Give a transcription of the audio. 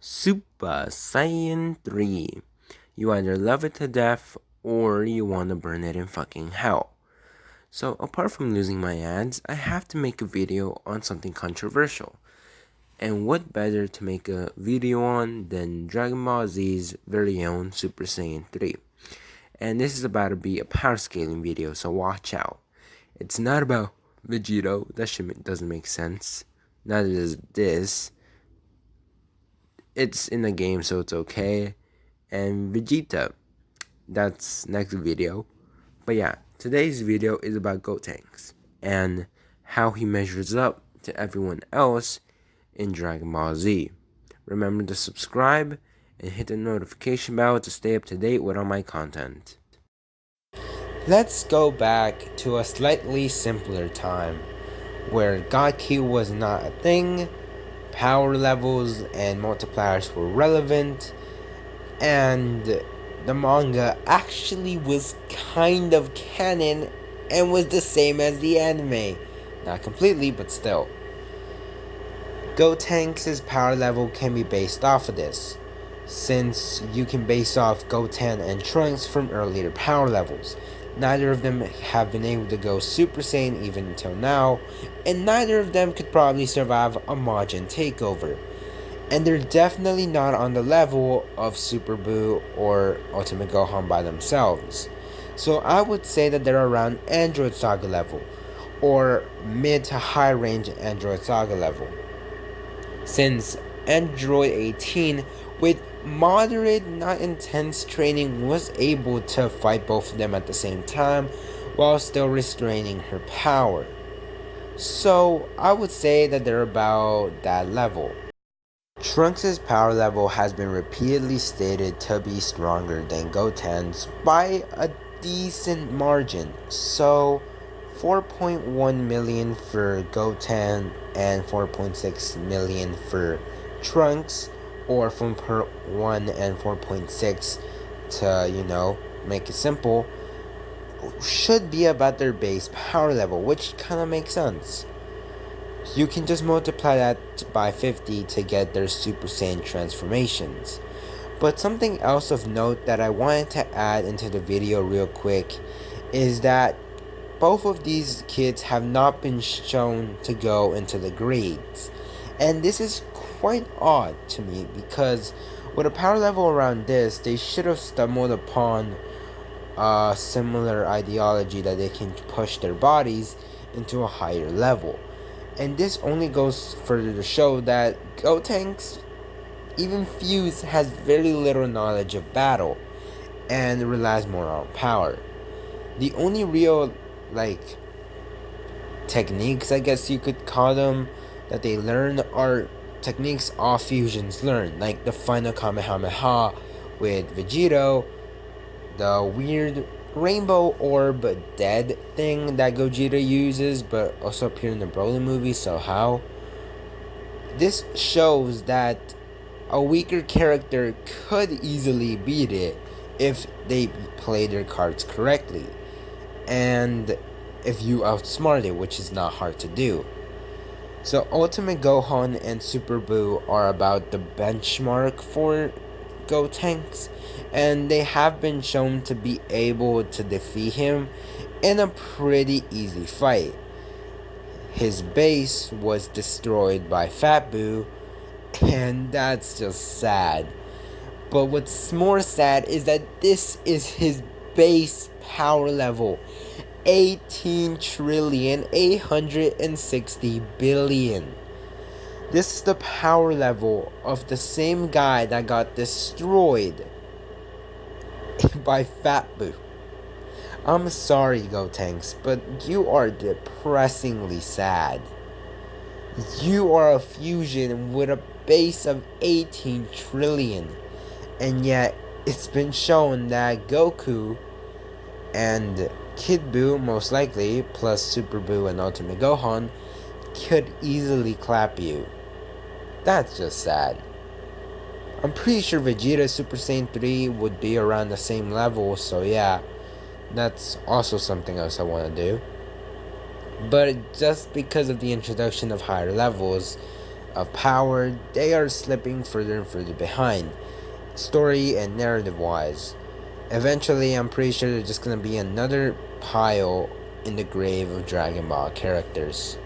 Super Saiyan 3. You either love it to death or you want to burn it in fucking hell. So, apart from losing my ads, I have to make a video on something controversial. And what better to make a video on than Dragon Ball Z's very own Super Saiyan 3. And this is about to be a power scaling video, so watch out. It's not about Vegito, that shit doesn't make sense. Neither does this. It's in the game, so it's okay. And Vegeta, that's next video. But yeah, today's video is about Gotenks and how he measures up to everyone else in Dragon Ball Z. Remember to subscribe and hit the notification bell to stay up to date with all my content. Let's go back to a slightly simpler time where God Q was not a thing, power levels and multipliers were relevant, and the manga actually was kind of canon and was the same as the anime. Not completely, but still. Gotenks' power level can be based off of this, since you can base off Goten and Trunks from earlier power levels. Neither of them have been able to go Super Saiyan even until now, and neither of them could probably survive a Majin takeover. And they're definitely not on the level of Super Buu or Ultimate Gohan by themselves. So I would say that they're around Android Saga level, or mid to high range Android Saga level. Since Android 18, with moderate, not intense training, was able to fight both of them at the same time while still restraining her power. So I would say that they're about that level. Trunks' power level has been repeatedly stated to be stronger than Goten's by a decent margin, so 4.1 million for Goten and 4.6 million for Trunks, or from per 1 and 4.6 to, make it simple, should be about their base power level, which kind of makes sense. You can just multiply that by 50 to get their Super Saiyan transformations. But something else of note that I wanted to add into the video real quick is that both of these kids have not been shown to go into the grades. And this is quite odd to me because with a power level around this, they should have stumbled upon a similar ideology that they can push their bodies into a higher level. And this only goes further to show that Gotenks, even Fuse, has very little knowledge of battle and relies more on power. The only real, techniques, I guess you could call them, that they learn are techniques all fusions learn, like the final Kamehameha with Vegito, the weird rainbow orb dead thing that Gogeta uses but also appeared in the Broly movie, so how? This shows that a weaker character could easily beat it if they play their cards correctly, and if you outsmart it, which is not hard to do. So Ultimate Gohan and Super Buu are about the benchmark for Gotenks, and they have been shown to be able to defeat him in a pretty easy fight. His base was destroyed by Fat Buu, and that's just sad. But what's more sad is that this is his base power level. 18,860,000,000,000. This is the power level of the same guy that got destroyed by Fat Buu. I'm sorry, Gotenks, but you are depressingly sad. You are a fusion with a base of 18 trillion, and yet it's been shown that Goku and Kid Buu, most likely, plus Super Buu and Ultimate Gohan, could easily clap you. That's just sad. I'm pretty sure Vegeta Super Saiyan 3 would be around the same level, so yeah, that's also something else I want to do. But just because of the introduction of higher levels, of power, they are slipping further and further behind, story and narrative wise. Eventually, I'm pretty sure there's just gonna be another pile in the grave of Dragon Ball characters.